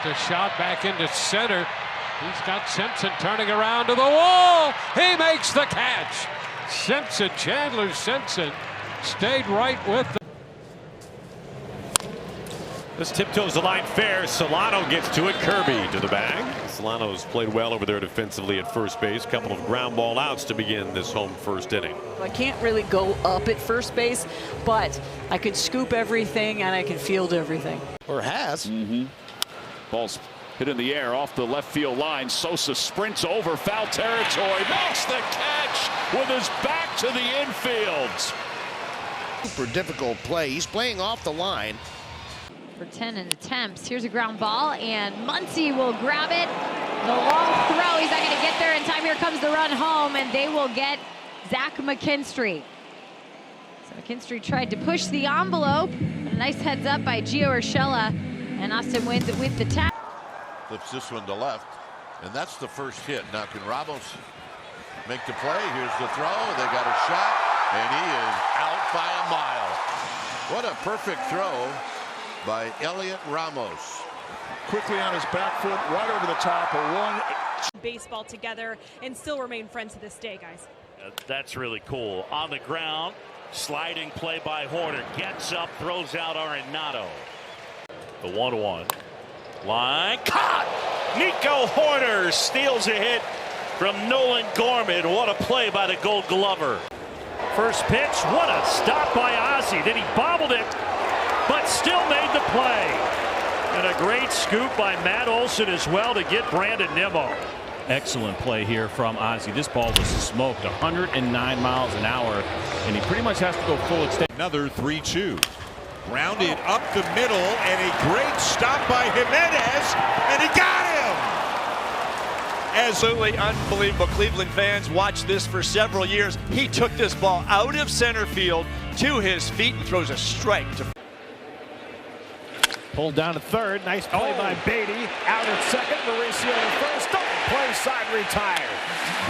a shot back into center. He's got Simpson turning around to the wall. He makes the catch. Simpson, Chandler Simpson, stayed right with the. This tiptoes the line fair. Solano gets to it. Kirby to the bag. Solano's played well over there defensively at first base. Couple of ground ball outs to begin this home first inning. I can't really go up at first base, but I can scoop everything and I can field everything. Or has. Ball's hit in the air off the left field line. Sosa sprints over foul territory, makes the catch with his back to the infield. Super difficult play. He's playing off the line. For 10 attempts. Here's a ground ball, and Muncy will grab it. The long throw. He's not going to get there in time. Here comes the run home, and they will get Zach McKinstry. So McKinstry tried to push the envelope. A nice heads up by Gio Urshela, and Austin wins it with the tap. Flips this one to left, and that's the first hit. Now can Ramos make the play? Here's the throw. They got a shot, and he is out by a mile. What a perfect throw by Elliot Ramos. Quickly on his back foot, right over the top. A one. Baseball together and still remain friends to this day, guys. That's really cool. On the ground, sliding play by Horner. Gets up, throws out Arenado. The 1-1. Line caught. Nico Horner steals a hit from Nolan Gorman. What a play by the Gold Glover. First pitch. What a stop by Ozzie. Then he bobbled it, but still made the play. And a great scoop by Matt Olson as well to get Brandon Nimmo. Excellent play here from Ozzie. This ball was smoked 109 miles an hour, and he pretty much has to go full extent. Another 3-2. Grounded up the middle, and a great stop by Jimenez, and he got him! Absolutely unbelievable. Cleveland fans watched this for several years. He took this ball out of center field to his feet and throws a strike to. Pulled down to third. Nice play by Beatty. Out at second. Mauricio at first. Double play, side retired.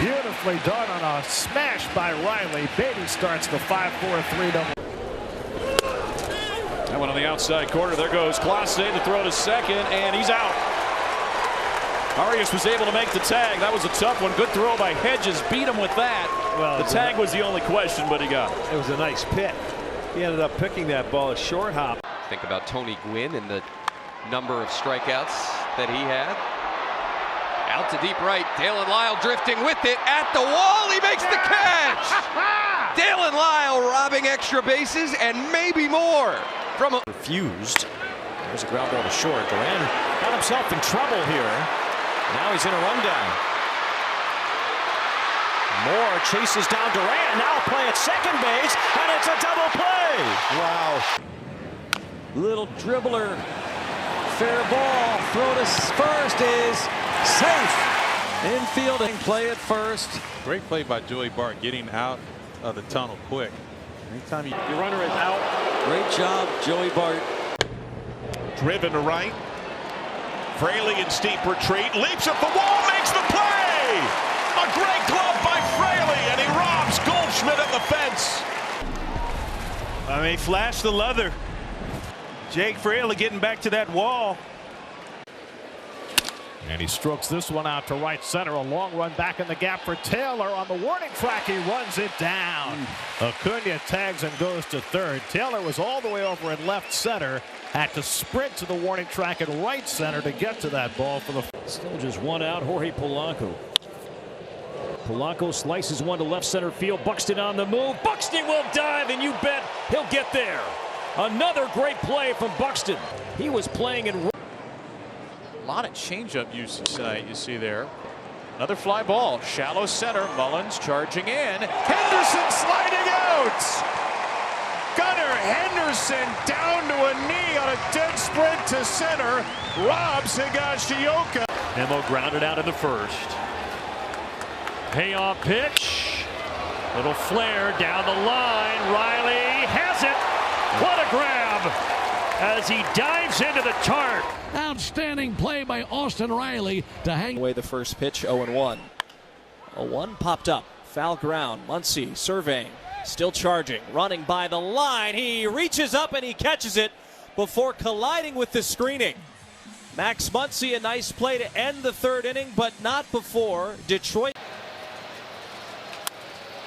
Beautifully done on a smash by Riley. Beatty starts the 5-4-3 double. That one on the outside corner. There goes Clase to throw to second, and he's out. Arias was able to make the tag. That was a tough one. Good throw by Hedges. Beat him with that. Well, the tag was the only question, but he got it. It was a nice pick. He ended up picking that ball a short hop. Think about Tony Gwynn and the number of strikeouts that he had. Out to deep right. Dalen Lyle drifting with it at the wall. He makes the catch. Dalen Lyle robbing extra bases and maybe more from a Refused. There's a ground ball to short. Duran got himself in trouble here. Now he's in a rundown. Moore chases down Duran. Now play at second base, and it's a double play. Wow. Little dribbler. Fair ball. Throw to first is safe. Infield and play at first. Great play by Joey Bart getting out of the tunnel quick. Anytime Your runner is out. Great job, Joey Bart. Driven to right. Fraley in steep retreat. Leaps up the wall, makes the play! A great glove by Fraley, and he robs Goldschmidt at the fence. I mean, flash the leather. Jake Fraley getting back to that wall. And he strokes this one out to right center. A long run back in the gap for Taylor. On the warning track, he runs it down. Acuna tags and goes to third. Taylor was all the way over at left center. Had to sprint to the warning track at right center to get to that ball for the. Still just one out. Jorge Polanco. Polanco slices one to left center field. Buxton on the move. Buxton will dive, and you bet he'll get there. Another great play from Buxton. He was playing in. A lot of changeup usage tonight, you see there. Another fly ball, shallow center. Mullins charging in. Henderson sliding out. Gunnar Henderson down to a knee on a dead sprint to center. Robs Higashioka. Nimmo grounded out in the first. Payoff pitch. Little flare down the line. Riley has it. What a grab as he dives into the tarp. outstanding play by Austin Riley to hang away the first pitch. 0-1. A 1 popped up. Foul ground. Muncy surveying. Still charging. Running by the line. He reaches up and he catches it before colliding with the screening. Max Muncy, a nice play to end the third inning, but not before Detroit.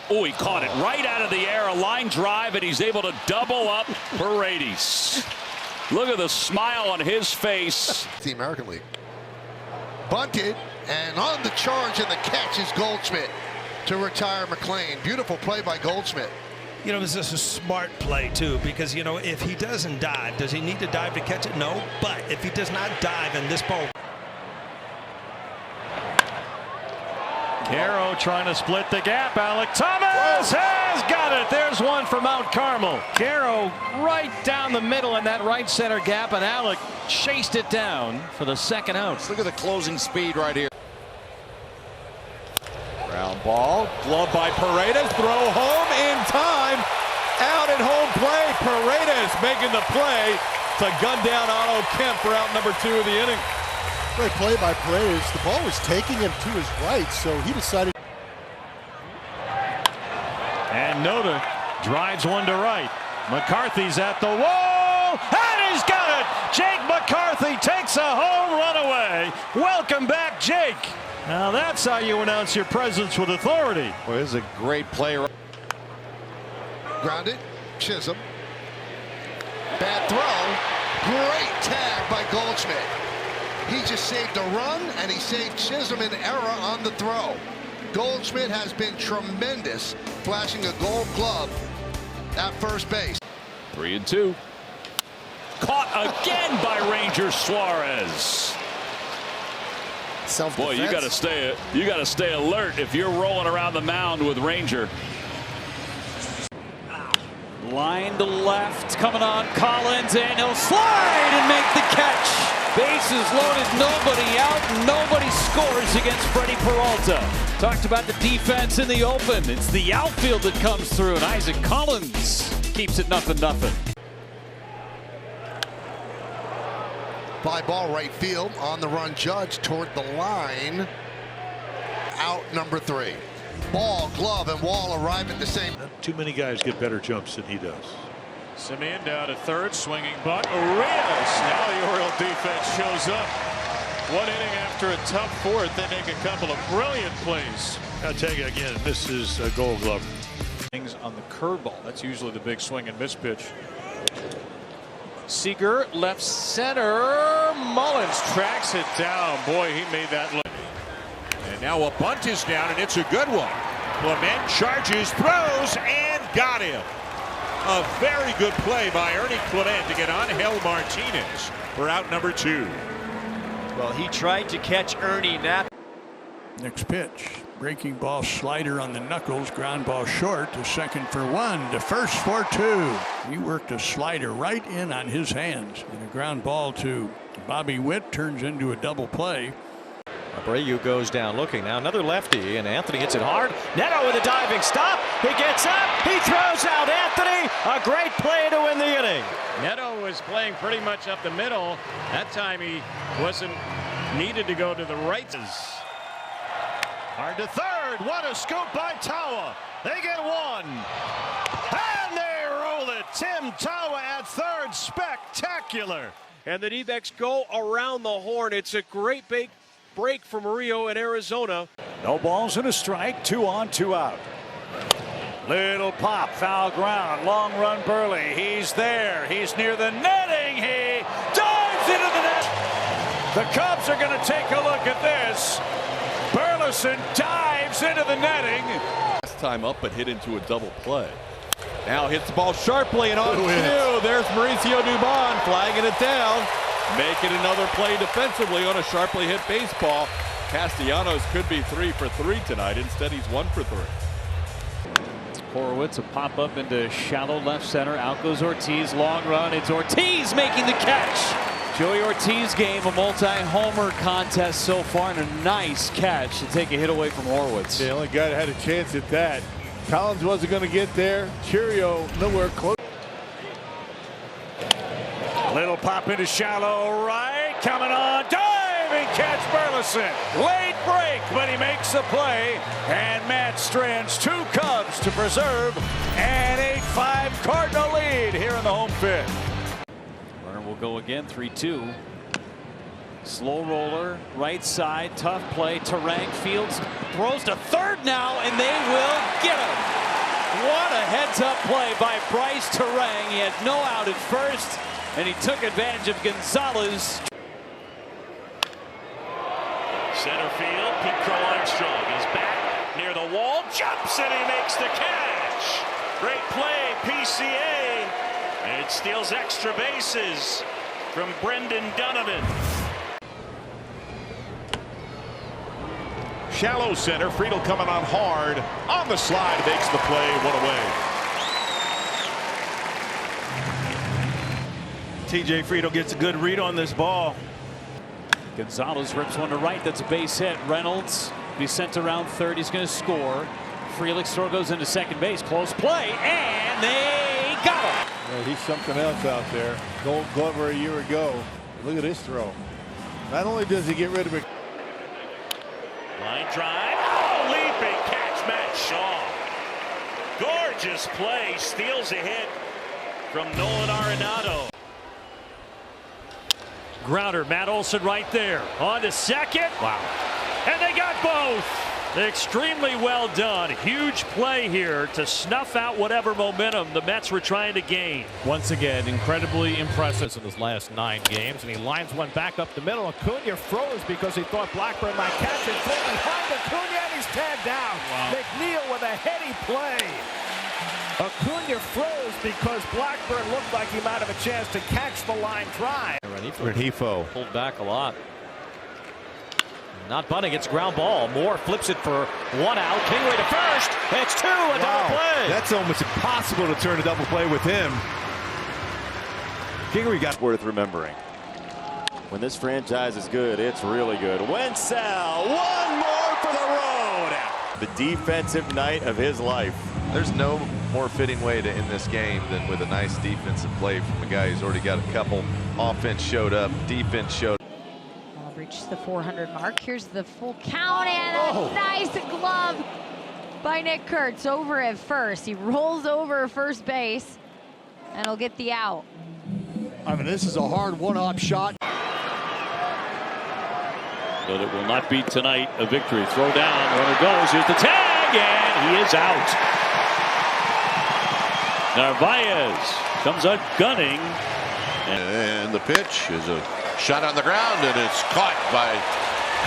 Oh, he caught it right out of the air, a line drive, and he's able to double up Paredes. Look at the smile on his face. The American League. Bunted, and on the charge, and the catch is Goldschmidt to retire McLean. Beautiful play by Goldschmidt. You know, this is a smart play, too, because, you know, if he doesn't dive, does he need to dive to catch it? No, but if he does not dive in this ball. Caro trying to split the gap. Alec Thomas has got it. There's one for Mount Carmel. Caro right down the middle in that right center gap, and Alec chased it down for the second out. Look at the closing speed right here. Ground ball, glove by Paredes, throw home in time. Out at home play, Paredes making the play to gun down Otto Kemp for out number 2 of the inning. Great play by Paredes. The ball was taking him to his right, so he decided. And Noda drives one to right. McCarthy's at the wall, and he's got it. Jake McCarthy takes a home run away. Welcome back, Jake. Now that's how you announce your presence with authority. Well, this is a great play. Grounded, Chisholm. Bad throw. Great tag by Goldschmidt. He just saved a run, and he saved Chisholm an error on the throw. Goldschmidt has been tremendous, flashing a gold glove at first base. 3-2. Caught again by Ranger Suarez. Boy, you got to stay alert if you're rolling around the mound with Ranger. Line to left, coming on Collins, and he'll slide and make the catch. Bases loaded, nobody out, nobody scores against Freddie Peralta. Talked about the defense in the open. It's the outfield that comes through, and Isaac Collins keeps it 0-0. Fly ball right field, on the run Judge toward the line. Out number 3. Ball, glove, and Wall arrive at the same. Not too many guys get better jumps than he does. Simeon down to third, swinging bunt. Arias. Now the Oriole defense shows up. 1 inning after a tough fourth, they make a couple of brilliant plays. I'll tell you again, this is a Gold Glove. Things on the curveball. That's usually the big swing and miss pitch. Seager, left center. Mullins tracks it down. Boy, he made that look. And now a bunt is down, and it's a good one. Clement charges, throws, and got him. A very good play by Ernie Clement to get Angel Martinez for out number 2. Well, he tried to catch Ernie Knapp. Next pitch. Breaking ball slider on the knuckles. Ground ball short to second for 1. To first for 2. He worked a slider right in on his hands. And a ground ball to Bobby Witt turns into a double play. Abreu goes down looking now. Another lefty, and Anthony hits it hard. Neto with a diving stop. He gets up. He throws out Anthony. A great play to win the inning. Neto was playing pretty much up the middle. That time he wasn't needed to go to the right. Hard to third. What a scoop by Tawa. They get 1. And they roll it. Tim Tawa at third. Spectacular. And the D-backs go around the horn. It's a great big break for Murillo in Arizona. No balls and a strike. 2 on, 2 out. Little pop, foul ground, long run Burley. He's there. He's near the netting. He dives into the net. The Cubs are going to take a look at this. Burleson dives into the netting. Last time up, but hit into a double play. Now hits the ball sharply and on cue. There's Mauricio Dubon flagging it down. Making another play defensively on a sharply hit baseball. Castellanos could be 3 for 3 tonight. Instead, he's 1 for 3. Horowitz, a pop up into shallow left center. Out goes Ortiz, long run. It's Ortiz making the catch. Joey Ortiz game, a multi-homer contest so far, and a nice catch to take a hit away from Horowitz. The only guy that had a chance at that. Collins wasn't going to get there. Cheerio, nowhere close. Little pop into shallow right. Coming on. Diving catch Burleson. Late break, but he makes the play. And Matt strands 2 Cubs to preserve an 8-5 Cardinal lead here in the home fifth. Runner will go again. 3-2. Slow roller, right side, tough play. Terang Fields throws to third now, and they will get him. What a heads-up play by Bryce Terang. He had no out at first, and he took advantage of Gonzalez. Center field, Pete Crow Armstrong is back near the wall, jumps, and he makes the catch. Great play, PCA. And it steals extra bases from Brendan Donovan. Shallow center. Friedel coming on hard. On the slide, makes the play. One away. TJ Friedel gets a good read on this ball. Gonzalez rips one to right. That's a base hit. Reynolds be sent around third. He's going to score. Frelick's throw goes into second base. Close play, and they got him. Yeah, he's something else out there. Gold Glover a year ago. Look at this throw. Not only does he get rid of it. Line drive. Oh, leaping catch, Matt Shaw. Gorgeous play. Steals a hit from Nolan Arenado. Grounder, Matt Olson right there. On to second. Wow. And they got both. Extremely well done. Huge play here to snuff out whatever momentum the Mets were trying to gain. Once again, incredibly impressive in his last 9 games, and he lines one back up the middle. Acuna froze because he thought Blackburn might catch it. Throw behind Acuna, and he's tagged down. Wow. McNeil with a heady play. Acuna froze because Blackburn looked like he might have a chance to catch the line drive. Rengifo pulled back a lot. Not bunting, it's ground ball. Moore flips it for 1 out. Kingery to first. It's 2, a double play. That's almost impossible to turn a double play with him. Kingery got worth remembering. When this franchise is good, it's really good. Wenzel, one more for the road. The defensive night of his life. There's no more fitting way to end this game than with a nice defensive play from a guy who's already got a couple. Offense showed up, defense showed up. Reached the 400 mark. Here's the full count, and a nice glove by Nick Kurtz over at first. He rolls over first base, and he'll get the out. I mean, this is a hard one-hop shot. But it will not be tonight a victory. Throw down, runner goes. Here's the tag, and he is out. Narvaez comes up gunning. And the pitch is a shot on the ground, and it's caught by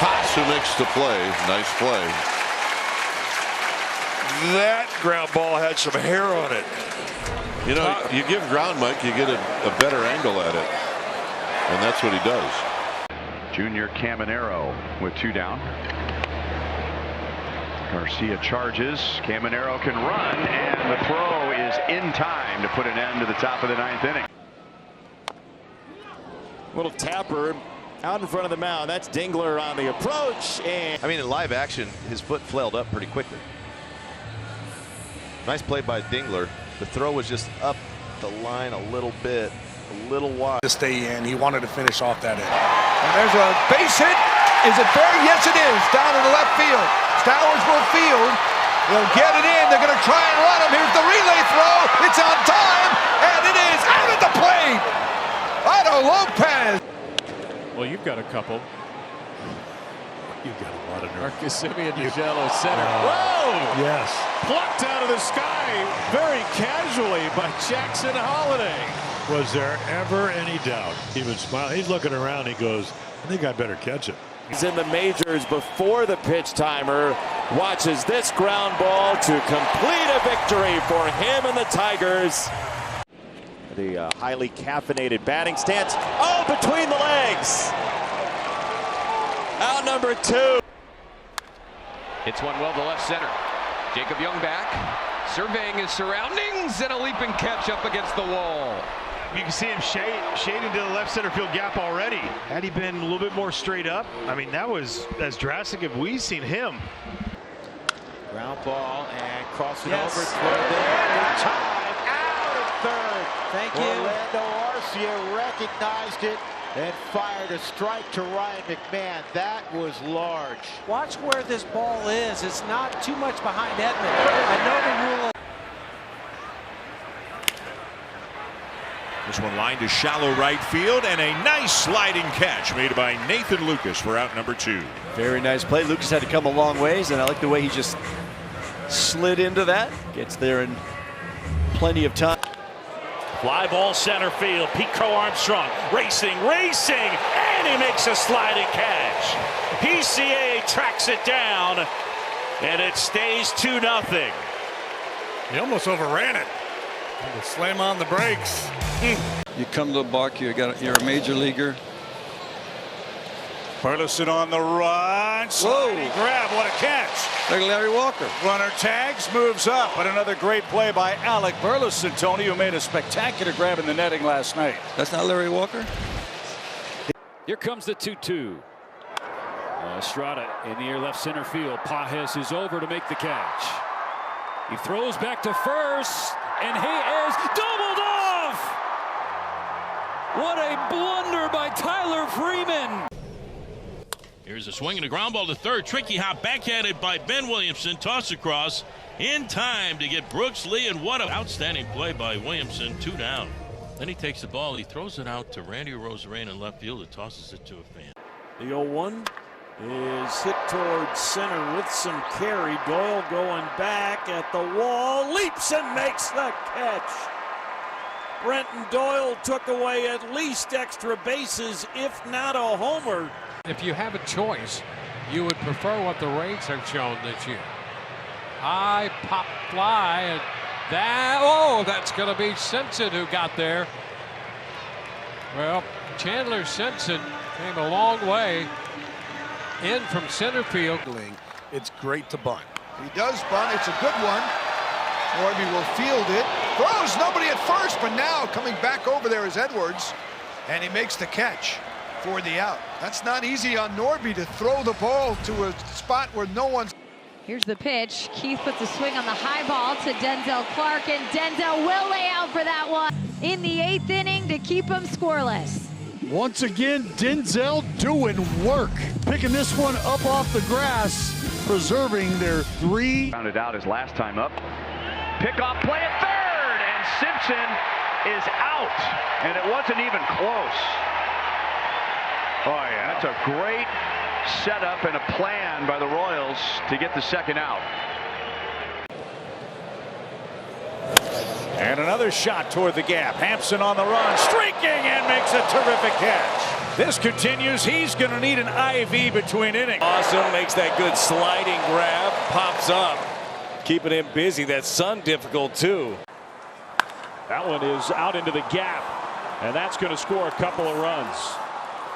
Haas, who makes the play. Nice play. That ground ball had some hair on it. You know, you give ground, Mike, you get a better angle at it. And that's what he does. Junior Caminero with 2 down. Garcia charges. Caminero can run, and the throw is in time to put an end to the top of the 9th inning. Little tapper out in front of the mound. That's Dingler on the approach. And I mean, in live action, his foot flailed up pretty quickly. Nice play by Dingler. The throw was just up the line a little bit, a little wide. To stay in, he wanted to finish off that end. And there's a base hit. Is it fair? Yes, it is. Down in the left field. Stowers will field. They'll get it in. They're going to try and run him. Here's the relay throw. It's on time, and it is out at the plate. Otto Lopez. Well, you've got a couple. You've got a lot of nerve. Marcus Simeon to shallow center. Whoa! Yes. Plucked out of the sky very casually by Jackson Holiday. Was there ever any doubt? He was smiling. He's looking around. He goes, I think I better catch it. He's in the majors before the pitch timer. Watches this ground ball to complete a victory for him and the Tigers. The highly caffeinated batting stance. Oh, between the legs. Out number 2. Hits one well to left center. Jacob Young back, surveying his surroundings, and a leaping catch up against the wall. You can see him shading to the left center field gap already. Had he been a little bit more straight up, I mean, that was as drastic as we've seen him. Ground ball and crossing over toward there. Time out at third. Thank you. Orlando Arcia recognized it and fired a strike to Ryan McMahon. That was large. Watch where this ball is. It's not too much behind Edmund. I know the rule. This one lined to shallow right field, and a nice sliding catch made by Nathan Lucas for out number 2. Very nice play. Lucas had to come a long ways, and I like the way he just slid into that. Gets there in plenty of time. Fly ball center field. Pico Armstrong racing, and he makes a sliding catch. PCA tracks it down, and it stays 2-0. He almost overran it. Had to slam on the brakes. You come to the park, you're a major leaguer. Burleson on the run. Sliding grab. What a catch. Like Larry Walker. Runner tags, moves up. But another great play by Alec Burleson, Tony, who made a spectacular grab in the netting last night. That's not Larry Walker. Here comes the 2-2. Estrada in the air, left center field. Pages is over to make the catch. He throws back to first, and he is doubled off. What a blunder by Tyler Freeman. Here's a swing and a ground ball to third. Tricky hop backhanded by Ben Williamson. Toss across in time to get Brooks Lee. And what an outstanding play by Williamson. 2 down. Then he takes the ball. He throws it out to Randy Rosarena in left field. It tosses it to a fan. The 0-1 is hit towards center with some carry. Doyle going back at the wall. Leaps and makes the catch. Brenton Doyle took away at least extra bases, if not a homer. If you have a choice, you would prefer what the Rays have shown this year. High pop fly, and that's going to be Simpson who got there. Well, Chandler Simpson came a long way in from center field. It's great to bunt. He does bunt. It's a good one. Norby will field it. Throws nobody at first, but now coming back over there is Edwards, and he makes the catch for the out. That's not easy on Norby to throw the ball to a spot where no one's. Here's the pitch. Keith puts a swing on the high ball to Denzel Clark, and Denzel will lay out for that one in the 8th inning to keep him scoreless. Once again, Denzel doing work. Picking this one up off the grass, preserving their 3. Rounded out his last time up. Pickoff play at third, and Simpson is out, and it wasn't even close. Oh, yeah. That's a great setup and a plan by the Royals to get the second out. And another shot toward the gap. Hampson on the run, streaking, and makes a terrific catch. This continues. He's going to need an IV between innings. Awesome, makes that good sliding grab, pops up, keeping him busy. That sun difficult too. That one is out into the gap, and that's going to score a couple of runs.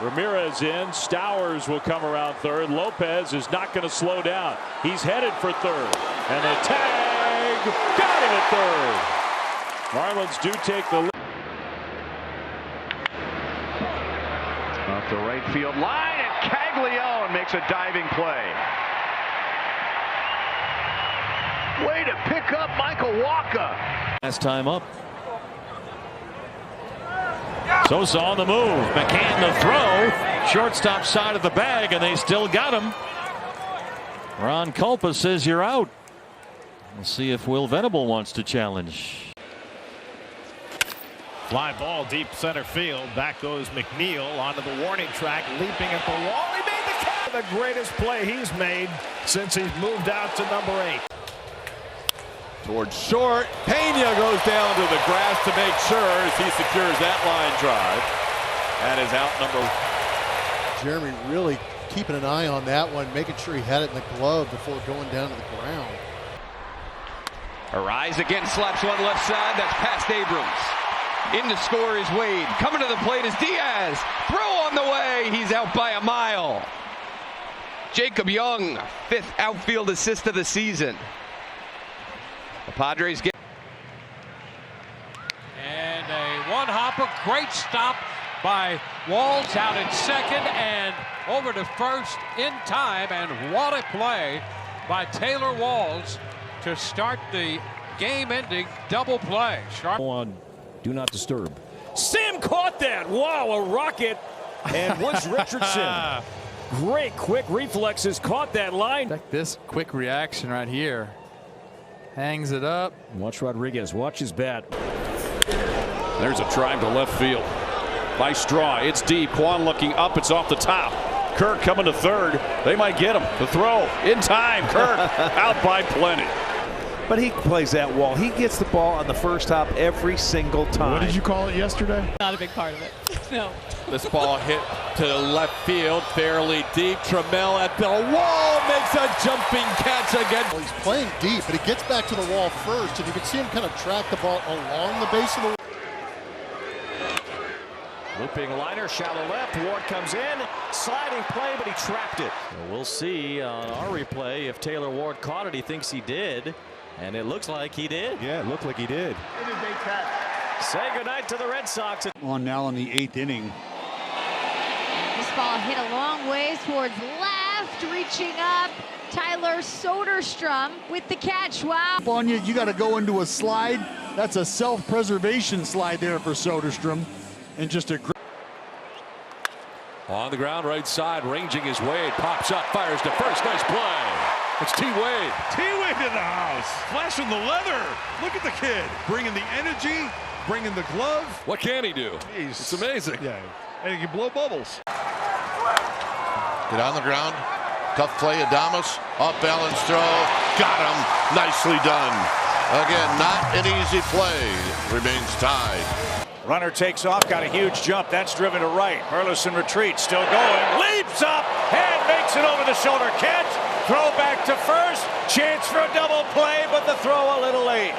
Ramirez in. Stowers will come around third. Lopez is not going to slow down. He's headed for third. And the tag got him at third. Marlins do take the lead. Off the right field line, and Caglione makes a diving play. Way to pick up Michael Walker. Last time up. Sosa on the move. McCann the throw. Shortstop side of the bag, and they still got him. Ron Culpa says you're out. We'll see if Will Venable wants to challenge. Fly ball deep center field. Back goes McNeil onto the warning track, leaping at the wall. He made the catch. The greatest play he's made since he's moved out to number 8. Towards short. Pena goes down to the grass to make sure as he secures that line drive. That is out number. Jeremy really keeping an eye on that one, making sure he had it in the glove before going down to the ground. Arise again, slaps one left side. That's past Abrams. In to score is Wade. Coming to the plate is Diaz. Throw on the way. He's out by a mile. Jacob Young, 5th outfield assist of the season. The Padres get. And a one-hopper. Great stop by Walls out at second and over to first in time. And what a play by Taylor Walls to start the game-ending double play. Sharp on do not disturb. Sam caught that. Wow, a rocket. And Woods Richardson. Great quick reflexes, caught that line. Check this quick reaction right here. Hangs it up. Watch Rodriguez. Watch his bat. There's a drive to left field by Straw. It's deep. Kwan looking up. It's off the top. Kirk coming to third. They might get him. The throw in time. Kirk out by plenty. But he plays that wall. He gets the ball on the first hop every single time. What did you call it yesterday? Not a big part of it. No. This ball hit to the left field, fairly deep. Trammell at the wall makes a jumping catch again. Well, he's playing deep, but he gets back to the wall first, and you can see him kind of track the ball along the base of the wall. Looping liner, shallow left. Ward comes in, sliding play, but he trapped it. We'll see on our replay if Taylor Ward caught it. He thinks he did, and it looks like he did. Yeah, it looked like he did. Say goodnight to the Red Sox. On now in the 8th inning. This ball hit a long ways towards left, reaching up. Tyler Soderstrom with the catch. Wow. On you got to go into a slide. That's a self-preservation slide there for Soderstrom. And just a great. On the ground, right side, ranging his Wade. Pops up, fires to first. Nice play. It's T. Wade. T. Wade in the house. Flashing the leather. Look at the kid. Bringing the energy, bringing the glove. What can he do? It's amazing. Yeah. And he can blow bubbles. Get on the ground. Tough play, Adames. Off balance throw. Got him. Nicely done. Again, not an easy play. Remains tied. Runner takes off, got a huge jump. That's driven to right. Burleson retreats, still going. Leaps up and makes it over the shoulder catch. Throw back to first. Chance for a double play, but the throw a little late.